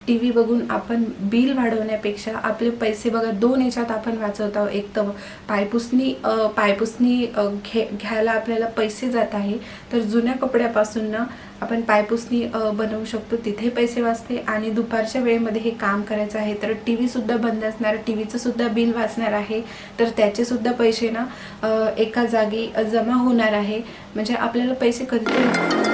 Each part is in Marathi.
टीव्ही बघून आपण बिल वाढवण्यापेक्षा आपले पैसे बघा दोन याच्यात आपण वाचवतो। एक तर पायपुसणी घ्यायला आपल्याला पैसे जात आहे, तर जुन्या कपड्यापासून आपण पायपुसणी बनवू शकतो, तिथे पैसे वाचते। आणि दुपारच्या वेळेमध्ये हे काम करायचं आहे तर टीव्ही सुद्धा बंद असणार, टीव्हीचं सुद्धा बिल वाचणार आहे, तर त्याचे सुद्धा पैसे एका जागी जमा होणार आहे। म्हणजे आपल्याला पैसे कधीतरी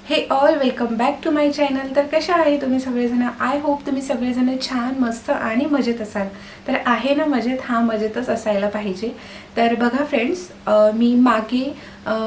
हे all welcome back to my channel. तर कशा आहे तुम्ही सगळेजण? आय होप तुम्ही सगळेजण छान मस्त आणि मजेत असाल। तर आहे ना मजेत? हा, मजेतच असायला पाहिजे। तर बघा फ्रेंड्स, मी मागे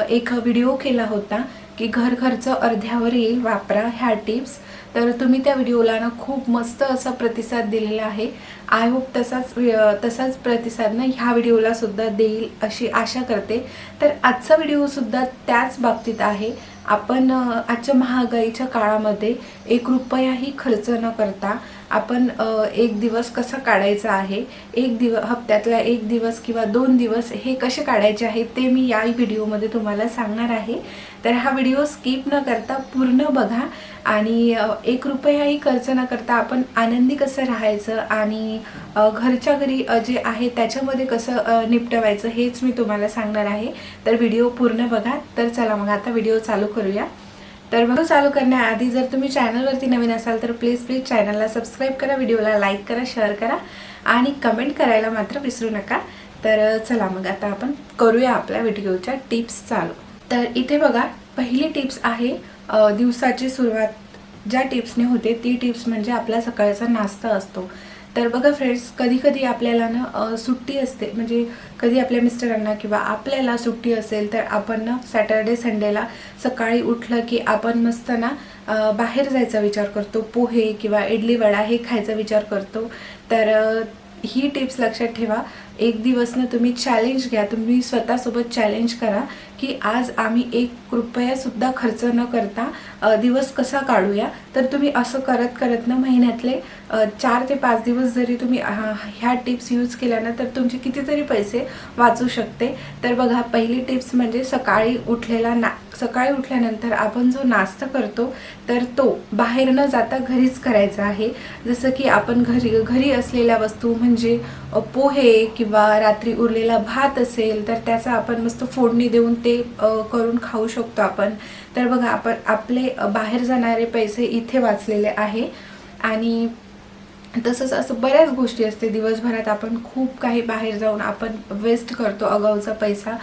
एक व्हिडिओ केला होता की घर खर्च अर्ध्यावर येईल, वापरा ह्या टिप्स। तर तुम्ही त्या व्हिडिओला खूप मस्त असा प्रतिसाद दिलेला आहे। आय होप तसाच प्रतिसाद ह्या व्हिडिओला सुद्धा देईल अशी आशा करते। तर आजचा व्हिडिओ सुद्धा त्याच बाबतीत आहे। आपण आजच्या महागाईच्या काळामध्ये 1 रुपयाही खर्च न करता आपण एक दिवस कसा काढायचा आहे, हप्त्यातला 1 दिवस किंवा 2 दिवस हे कसे काढायचे आहे ते मी या व्हिडिओमध्ये तुम्हाला सांगणार आहे। तर हा व्हिडिओ स्किप न करता पूर्ण बघा आणि 1 रुपयाही खर्च न करता आपण आनंदी कसं राहायचं आणि घरच्या घरी जे आहे त्याच्यामध्ये कसं निपटवायचं हेच मी तुम्हाला सांगणार आहे। तर व्हिडिओ पूर्ण बघा। तर चला मग आता व्हिडिओ चालू करूया। तर व्हिडिओ चालू करण्याआधी जर तुम्ही चॅनलवरती नवीन असाल तर प्लीज चॅनलला सबस्क्राईब करा, व्हिडिओला लाईक करा, शेअर करा आणि कमेंट करायला मात्र विसरू नका। तर चला मग आता आपण करूया आपल्या व्हिडिओच्या टिप्स चालू। तर इथे बघा, पहिली टिप्स आहे दिवसाची सुरुवात ज्या टिप्सने होते ती टिप्स म्हणजे आपला सकाळचा नाश्ता असतो। तर बघा फ्रेंड्स, कधी कधी आपल्याला सुट्टी असते, म्हणजे कधी आपल्या मिस्टरांना किंवा आपल्याला सुट्टी असेल तर आपण सॅटर्डे संडेला सकाळी उठलं की आपण मस्त बाहेर जायचा विचार करतो, पोहे किंवा इडली वडा हे खायचा विचार करतो। तर ही टिप्स लक्षात ठेवा। एक दिवस तुम्ही चॅलेंज घ्या, तुम्ही स्वतःसोबत चॅलेंज करा की आज आम्ही 1 रुपया सुद्धा खर्च न करता दिवस कसा काढूया। तर तुम्ही असं करत महिन्यातले 4 ते 5 दिवस जरी तुम्ही ह्या टिप्स यूज केल्या तर तुमचे कितीतरी पैसे वाचू शकते। तर बघा, पहिली टिप्स म्हणजे सकाळी उठल्यानंतर आपण जो नाश्ता करतो तर तो बाहेर न जाता घरीच करायचा आहे। जसं की आपण घरी असलेल्या वस्तू म्हणजे पोहे किंवा रात्री उरलेला भात असेल तर त्याचा आपण मस्त फोडणी देऊन ते करून खाऊ शकतो आपण। तर बघा, आपण आपले बाहेर जाणारे पैसे इथे वाचलेले आहे। आणि तसंच असं बऱ्याच गोष्टी असते, दिवसभरात आपण खूप काही बाहेर जाऊन आपण वेस्ट करतो अगाऊचा पैसा।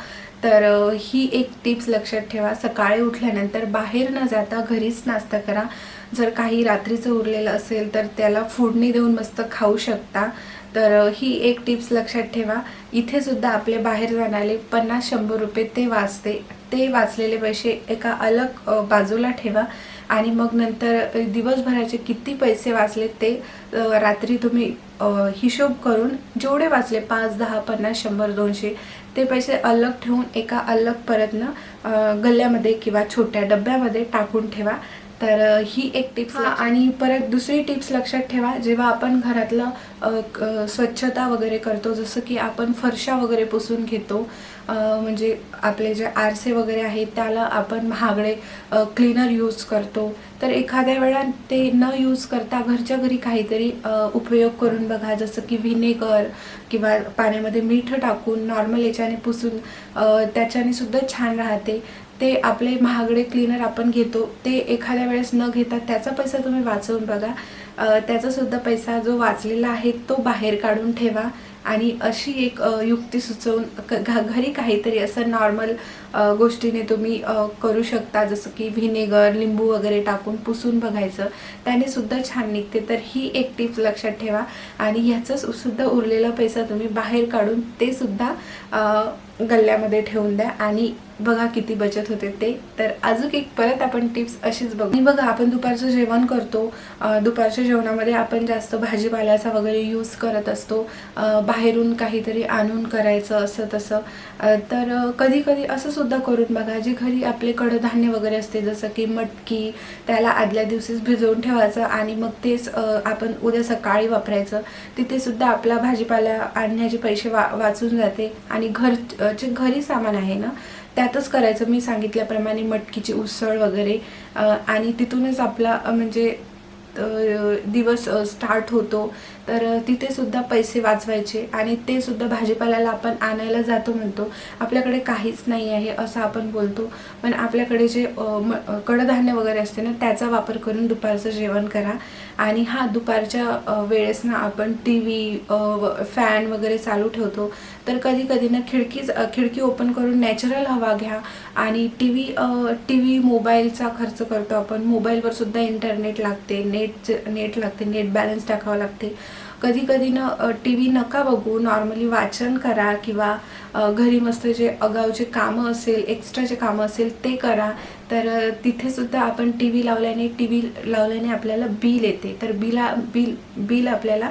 तर ही एक टिप्स लक्षात ठेवा, सकाळी उठल्यानंतर बाहेर न जाता घरीच नाश्ता करा। जर काही रात्रीचं उरलेलं असेल तर त्याला फोडणी देऊन मस्त खाऊ शकता। तर ही एक टिप्स लक्षात ठेवा। इथे सुद्धा आपले बाहेर जाणारे 50-100 रुपये ते वाचलेले पैसे एका अलग बाजूला ठेवा आणि मग नंतर दिवसभराचे किती पैसे वाचले ते रात्री तुम्ही हिशोब करून जेवढे वाचले 5, 10, 50, 100, 200 ते पैसे अलग ठेवून एका अलग परत गल्ल्यामध्ये किंवा छोट्या डब्यामध्ये टाकून ठेवा। तर ही एक टिप्स। आणि परत दुसरी टिप्स लक्षात ठेवा, जेव्हा आपण घरातलं स्वच्छता वगैरे करतो, जसं की आपण फरशा वगैरे पुसून घेतो, म्हणजे आपले जे आरसे वगैरे आहेत त्याला आपण महागडे क्लीनर यूज करतो। तर एखाद्या वेळा ते न यूज करता घरच्या घरी काहीतरी उपयोग करून बघा, जसं की व्हिनेगर किंवा पाण्यामध्ये मीठ टाकून नॉर्मल याच्याने पुसून त्याच्याने सुद्धा छान राहते। ते आपले महागडे क्लीनर आपण घेतो, ते एखाद्या वेळेस न घेता त्याचा पैसा तुम्ही वाचवून बघा। त्याचा सुद्धा पैसा जो वाचलेला आहे तो बाहेर काढून ठेवा आणि अशी एक युक्ती सुचवून घरी काहीतरी असं नॉर्मल गोष्टीने तुम्ही करू शकता, जसं की व्हिनेगर, लिंबू वगैरे टाकून पुसून बघायचं, त्याने सुद्धा छान निघते। तर ही एक टिप्स लक्षात ठेवा आणि ह्याचा सुद्धा उरलेला पैसा तुम्ही बाहेर काढून ते सुद्धा गल्ल्यामध्ये ठेवून द्या आणि बघा किती बचत होते ते. तर अजून एक परत आपण टिप्स अशीच बघू. आणि बघा आपण दुपारचं जेवण करतो, दुपारच्या जेवणामध्ये आपण जास्त भाजीपाल्याचा वगैरे यूज करत असतो, बाहेरून काहीतरी आणून करायचं असं तसं. तर कधी कधी असं सुद्धा करून बघा, जे घरी आपले कडधान्य वगैरे असते जसं की मटकी, त्याला आदल्या दिवशीच भिजवून ठेवायचं आणि मग तेच आपण उद्या सकाळी वापरायचं. तिथे सुद्धा आपला भाजीपाला आणण्याचे पैसे वाचून जाते आणि जे घरी सामान आहे ना त्यातच करायचं. मी सांगितल्याप्रमाणे मटकीची उसळ वगैरे, आणि तिथूनच आपला म्हणजे दिवस स्टार्ट होतो. तर तिथे सुद्धा पैसे वाचवायचे आणि ते सुद्धा भाजीपाल्याला आपण आणायला जातो म्हणतो, आपल्याकडे काहीच नाही आहे असं आपण बोलतो, पण आपल्याकडे जे कडधान्य वगैरे असते ना त्याचा वापर करून दुपारचं जेवण करा. आणि हा दुपारच्या वेळेस ना आपण टी व्ही, फॅन वगैरे चालू ठेवतो, तर कधी कधी ना खिडकी ओपन करून नॅचरल हवा घ्या. आणि टी व्ही मोबाईलचा खर्च करतो आपण, मोबाईलवर सुद्धा इंटरनेट लागते, नेट लागते, नेट बॅलन्स टाकावं लागते. कधी कधी ना टी व्ही नका बघू, नॉर्मली वाचन करा किंवा घरी मस्त जे अगाऊचे कामं असेल, एक्स्ट्राचे कामं असेल ते करा. तर तिथे सुद्धा आपण टी व्ही लावल्याने आपल्याला बिल येते, तर बिल आपल्याला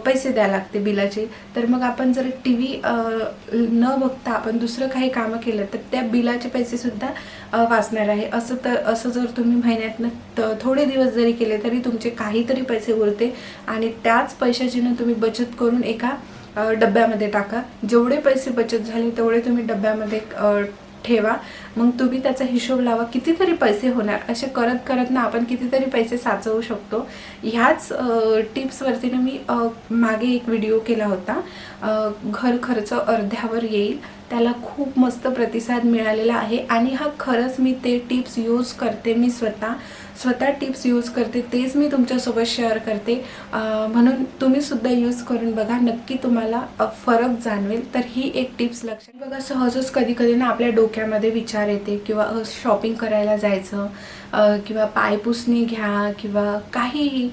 पैसे द्यायला लागते बिलाचे. तर मग आपण जर टी व्ही न बघता आपण दुसरं काही कामं केलं तर त्या बिलाचे पैसे सुद्धा वाचणार आहे. असं जर तुम्ही महिन्यातनं थोडे दिवस जरी केले तरी तुमचे काहीतरी पैसे उरते आणि त्याच पैशाची ना तुम्ही बचत करून एका डब्यामध्ये टाका. जेवढे पैसे बचत झाले तेवढे तुम्ही डब्यामध्ये ठेवा. मग तुम्ही त्याचा हिशोब लावा, कितीतरी पैसे होणार. असे करत करत ना आपण कितीतरी पैसे साचवू शकतो. ह्याच टिप्सवरती ना मी मागे एक व्हिडिओ केला होता, घर खर्च अर्ध्यावर येईल, त्याला खूप मस्त प्रतिसाद मिळालेला आहे. आणि हा खरंच मी ते टिप्स यूज करते, मी स्वतः टिप्स यूज करते, तेच मी तुमच्यासोबत शेअर करते. म्हणून तुम्ही सुद्धा यूज करून बघा, नक्की तुम्हाला फरक जाणवेल. तर ही एक टिप्स लक्षात बघा. सहजच कधी कधी ना आपल्या डोक्यामध्ये विचार येते किंवा शॉपिंग करायला जायचं, किंवा पायपुसणी घ्या किंवा काहीही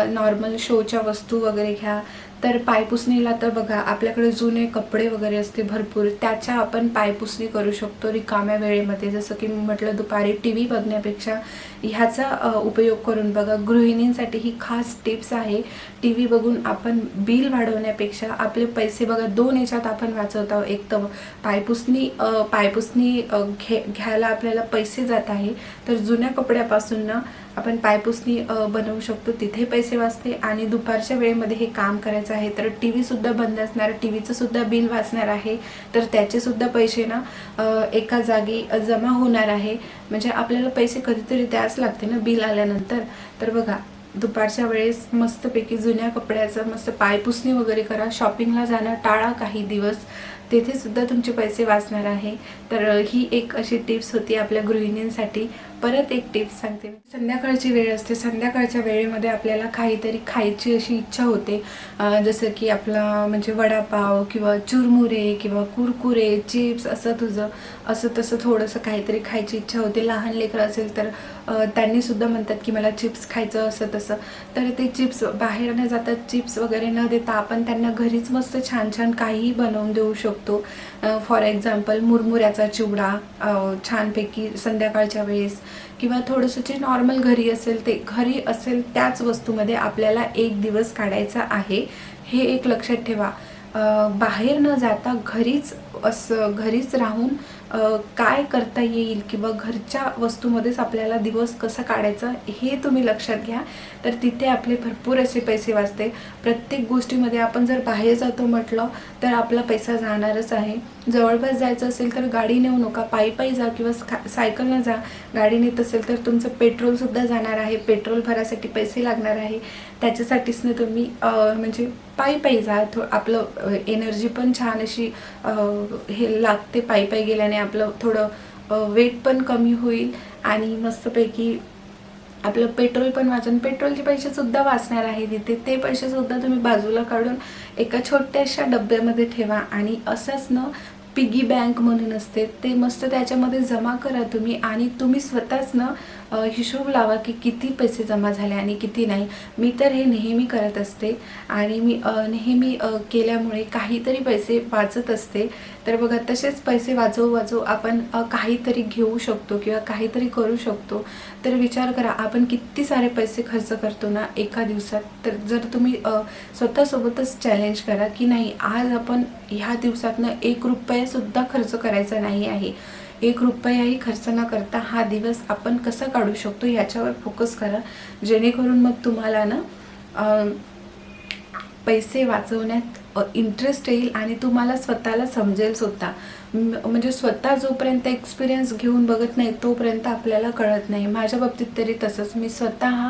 नॉर्मल शोच्या वस्तू वगैरे घ्या. तर पायपुसणीला तर बघा आपल्याकडे जुने कपडे वगैरे असते भरपूर, त्याच्या आपण पायपुसणी करू शकतो रिकाम्या वेळेमध्ये. जसं की मी म्हटलं, दुपारी टी व्ही बघण्यापेक्षा ह्याचा उपयोग करून बघा. गृहिणींसाठी ही खास टिप्स आहे. टी व्ही बघून आपण बिल वाढवण्यापेक्षा आपले पैसे बघा दोन याच्यात आपण वाचवत आहोत. एक तर पायपुसणी घ्यायला आपल्याला पैसे जात आहे, तर जुन्या कपड्यापासून ना आपण पायपुसणी बनवू शकतो, तिथे पैसे वाचते. आणि दुपारच्या वेळेमध्ये हे काम करायचं आहे तर टी व्ही सुद्धा बंद असणार, टी व्हीचं सुद्धा बिल वाचणार आहे, तर त्याचे सुद्धा पैसे ना एका जागी जमा होणार आहे. म्हणजे आपल्याला पैसे कधीतरी द्यायच लागते ना बिल आल्यानंतर. तर बघा दुपारच्या वेळेस मस्तपैकी जुन्या कपड्याचं मस्त पायपुसणी वगैरे करा. शॉपिंगला जाणं टाळा काही दिवस, तेथे सुद्धा तुमचे पैसे वाचणार आहे. तर ही एक अशी टिप्स होती आपल्या गृहिणींसाठी. परत एक टिप्स सांगते. संध्याकाळची वेळ असते, संध्याकाळच्या वेळेमध्ये आपल्याला काहीतरी खायची अशी इच्छा होते, जसं की आपला म्हणजे वडापाव किंवा चुरमुरे किंवा कुरकुरे, चिप्स, असं तसं थोडंसं काहीतरी खायची इच्छा होते. लहान लेकरं असेल तर त्यांनी सुद्धा म्हणतात की मला चिप्स खायचं असं तसं. तर ते चिप्स बाहेर न जाता, चिप्स वगैरे न देता आपण त्यांना घरीच मस्त छान छान काहीही बनवून देऊ शकतो. फॉर एक्झाम्पल मुरमुऱ्याचा चिवडा छानपैकी संध्याकाळच्या वेळेस, किंवा थोडंसं जे नॉर्मल घरी असेल त्याच वस्तूमध्ये आपल्याला एक दिवस काढायचा आहे. हे एक लक्षात ठेवा. बाहेर न जाता घरीच राहून काय करता येईल किंवा घरच्या वस्तूमध्येच आपल्याला दिवस कसा काढायचा हे तुम्ही लक्षात घ्या. तर तिथे आपले भरपूर असे पैसे वाचते. प्रत्येक गोष्टीमध्ये आपण जर बाहेर जातो म्हटलं तर आपला पैसा जाणारच आहे. जवळपास जायचं असेल तर गाडी नेऊ नका, पायी जा किंवा सायकलनं जा. गाडी नेत असेल तर तुमचं पेट्रोलसुद्धा जाणार आहे, पेट्रोल भरायसाठी पैसे लागणार आहे. त्याच्यासाठीच ना तुम्ही म्हणजे पायी जा. आपलं एनर्जी पण छान अशी हे लागते. पायी गेल्याने आपलं थोडं वेट पण कमी होईल आणि मस्तपैकी आपलं पेट्रोल पण वाचन. पेट्रोलचे पैसेसुद्धा वाचणार आहे तिथे. ते पैसेसुद्धा तुम्ही बाजूला काढून एका छोट्याशा डब्यामध्ये ठेवा. आणि असंच ना पिगी बँक म्हणून असते, ते मस्त त्याच्यामध्ये जमा करा तुम्ही. आणि तुम्ही स्वतःच ना हिशोब लावा की किती पैसे जमा झाले आणि किती नाही. मी तर हे नेहमी करत असते आणि मी नेहमी केल्यामुळे काहीतरी पैसे वाचत असते. तर बघा, तसेच पैसे वाचवू आपण काहीतरी घेऊ शकतो किंवा काहीतरी करू शकतो. तर विचार करा, आपण किती सारे पैसे खर्च करतो ना एका दिवसात. तर जर तुम्ही स्वतःसोबतच चॅलेंज करा की नाही, आज आपण ह्या दिवसातनं 1 रुपयासुद्धा खर्च करायचा नाही आहे. 1 रुपयाही खर्च न करता हा दिवस आपण कसा काढू शकतो याच्यावर फोकस करा. जेणेकरून मग तुम्हाला ना पैसे वाचवण्यात इंटरेस्ट येईल आणि तुम्हाला स्वतःला समजेल सुद्धा. म्हणजे स्वतः जोपर्यंत एक्सपिरियन्स घेऊन बघत नाही तोपर्यंत आपल्याला कळत नाही. माझ्या बाबतीत तरी तसंच. मी स्वतः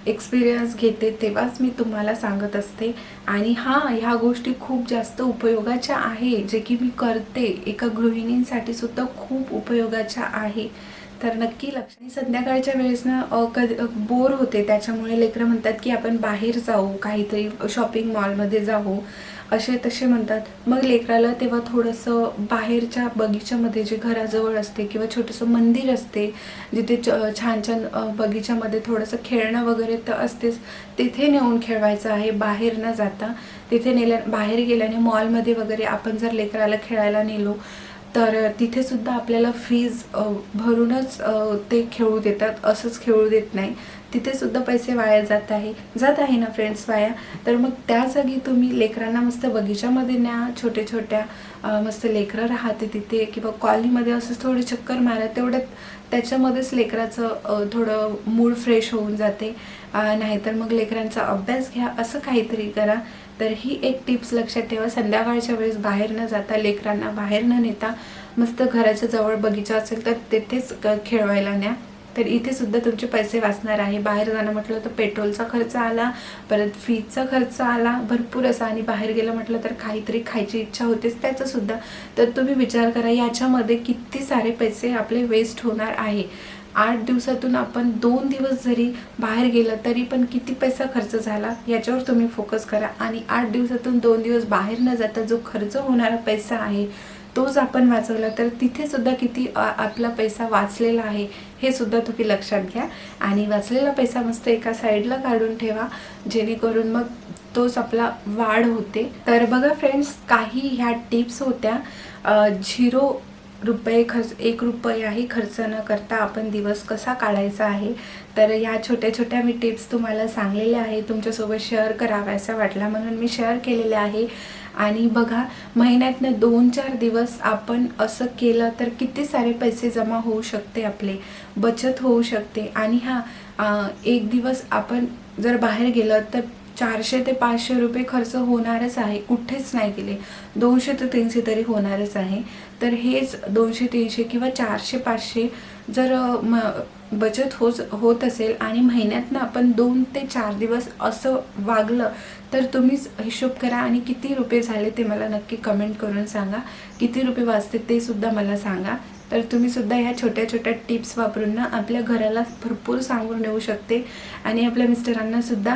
एक्सपिरियन्स घेते तेव्हाच मी तुम्हाला सांगत असते. आणि ह्या गोष्टी खूप जास्त उपयोगाच्या आहे, जे की मी करते. एका गृहिणींसाठी सुद्धा खूप उपयोगाच्या आहे. तर नक्की लक्ष. संध्याकाळच्या वेळेस ना बोर होते, त्याच्यामुळे लेकरं म्हणतात की आपण बाहेर जाऊ, काहीतरी शॉपिंग मॉलमध्ये जाऊ, असे तसे म्हणतात. मग लेकराला तेव्हा थोडंसं बाहेरच्या बगीच्यामध्ये, जे घराजवळ असते किंवा छोटंसं मंदिर असते जिथे छान छान बगीच्यामध्ये थोडंसं खेळणं वगैरे तर असतेच, तिथे नेऊन खेळवायचं आहे बाहेर न जाता. तिथे बाहेर गेल्याने मॉलमध्ये वगैरे आपण जर लेकराला खेळायला नेलो तर तिथे सुद्धा आपल्याला फीज भरूनच ते खेळू देतात, असंच खेळू देत नाही. तिथे सुद्धा पैसे वाया जात आहे ना फ्रेंड्स, वाया. तर मग त्या जागी तुम्ही लेकरांना मस्त बगीच्यामध्ये न्या. छोट्या मस्त लेकरं राहते तिथे, किंवा कॉलनीमध्ये असंच थोडी चक्कर मारा. तेवढ्यात त्याच्यामध्येच लेकराचं थोडं मूड फ्रेश होऊन जाते. नाहीतर मग लेकरांचा अभ्यास घ्या, असं काहीतरी करा. तर ही एक टिप्स लक्षात ठेवा. संध्याकाळच्या वेळेस बाहेर न जाता, लेकरांना बाहेर न नेता, मस्त घराच्या जवळ बगीचा असेल तर तेथेच खेळवायला न्या. तर इथे सुद्धा तुमचे पैसे वाचणार आहे. बाहेर जाणं म्हटलं तर पेट्रोलचा खर्च आला, परत फीजचा खर्च आला भरपूर असा, आणि बाहेर गेलं म्हटलं तर काहीतरी खायची इच्छा होतेच त्याचंसुद्धा. तर तुम्ही विचार करा, याच्यामध्ये किती सारे पैसे आपले वेस्ट होणार आहे. 8 दिवसातून आपण 2 दिवस जरी बाहेर गेलं तरी पण किती पैसा खर्च झाला याच्यावर तुम्ही फोकस करा. आणि 8 दिवसातून 2 दिवस बाहेर न जाता जो खर्च होणारा पैसा आहे तोच आपण वाचवला तर तिथे सुद्धा किती आपला पैसा वाचलेला आहे हे सुद्धा तुम्ही लक्षात घ्या. आणि वाचलेला पैसा मस्त एका साईडला काढून ठेवा, जेणेकरून मग तोच आपला वाढ होते. तर बघा फ्रेंड्स, काही ह्या टिप्स होत्या. 0 रुपये खर्च, 1 रुपयाही खर्च न करता आपण दिवस कसा काढायचा आहे. तर या छोट्या मी टिप्स तुम्हाला सांगलेल्या आहे, तुमच्यासोबत शेअर कराव्यासा वाटला म्हणून मी शेअर केलेल्या आहे. आणि बघा, महिन्यातनं 2-4 दिवस आपण असं केलं तर किती सारे पैसे जमा होऊ शकते, आपले बचत होऊ शकते. आणि एक दिवस आपण जर बाहेर गेलं तर 400 ते 500 रुपये खर्च होणारच आहे, कुठेच नाही गेले. 200 ते 300 तरी होणारच आहे. तर हेच 200-300 किंवा 400-500 जर बचत होत असेल आणि महिन्यातनं आपण 2 ते 4 दिवस असं वागलं तर तुम्हीच हिशोब करा आणि किती रुपये झाले ते मला नक्की कमेंट करून सांगा. किती रुपये वाचते ते सुद्धा मला सांगा. तर तुम्ही सुद्धा ह्या छोट्या टिप्स वापरून ना आपल्या घराला भरपूर सांगून नेऊ शकते आणि आपल्या मिस्टरांना सुद्धा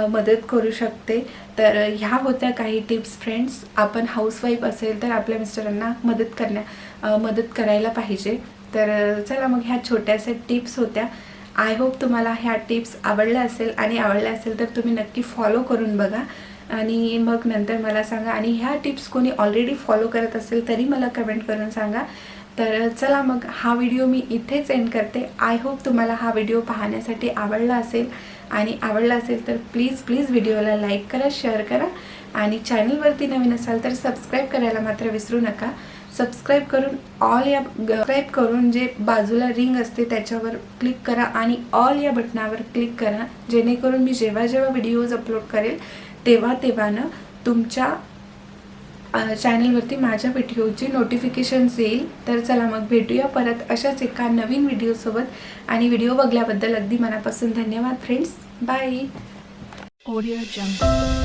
मदत करू शकते. तर ह्या होत्या काही टिप्स फ्रेंड्स. आपण हाऊसवाईफ असेल तर आपल्या मिस्टरांना मदत करायला पाहिजे. तर चला मग, ह्या छोट्याशा टिप्स होत्या. आय होप तुम्हाला ह्या टिप्स आवडल्या असेल तर तुम्ही नक्की फॉलो करून बघा आणि मग नंतर मला सांगा. आणि ह्या टिप्स कोणी ऑलरेडी फॉलो करत असेल तरी मला कमेंट करून सांगा. तर चला मग, हा व्हिडिओ मी इथेच एंड करते. आय होप तुम्हाला हा व्हिडिओ पाहण्यासाठी आवडला असेल, आणि आवडला असेल तर प्लीज व्हिडिओला लाईक करा, शेअर करा. आणि चॅनलवरती नवीन असाल तर सबस्क्राईब करायला मात्र विसरू नका. सबस्क्राईब करून जे बाजूला रिंग असते त्याच्यावर क्लिक करा आणि ऑल या बटनावर क्लिक करा, जेणेकरून मी जेव्हा व्हिडिओज अपलोड करेल तेव्हा ना तुमच्या चॅनलवरती माझ्या व्हिडिओची नोटिफिकेशन्स येईल. तर चला मग, भेटूया परत अशाच एका नवीन व्हिडिओसोबत. आणि व्हिडिओ बघल्याबद्दल अगदी मनापासून धन्यवाद फ्रेंड्स. बाय. ऑडिओ जंगल.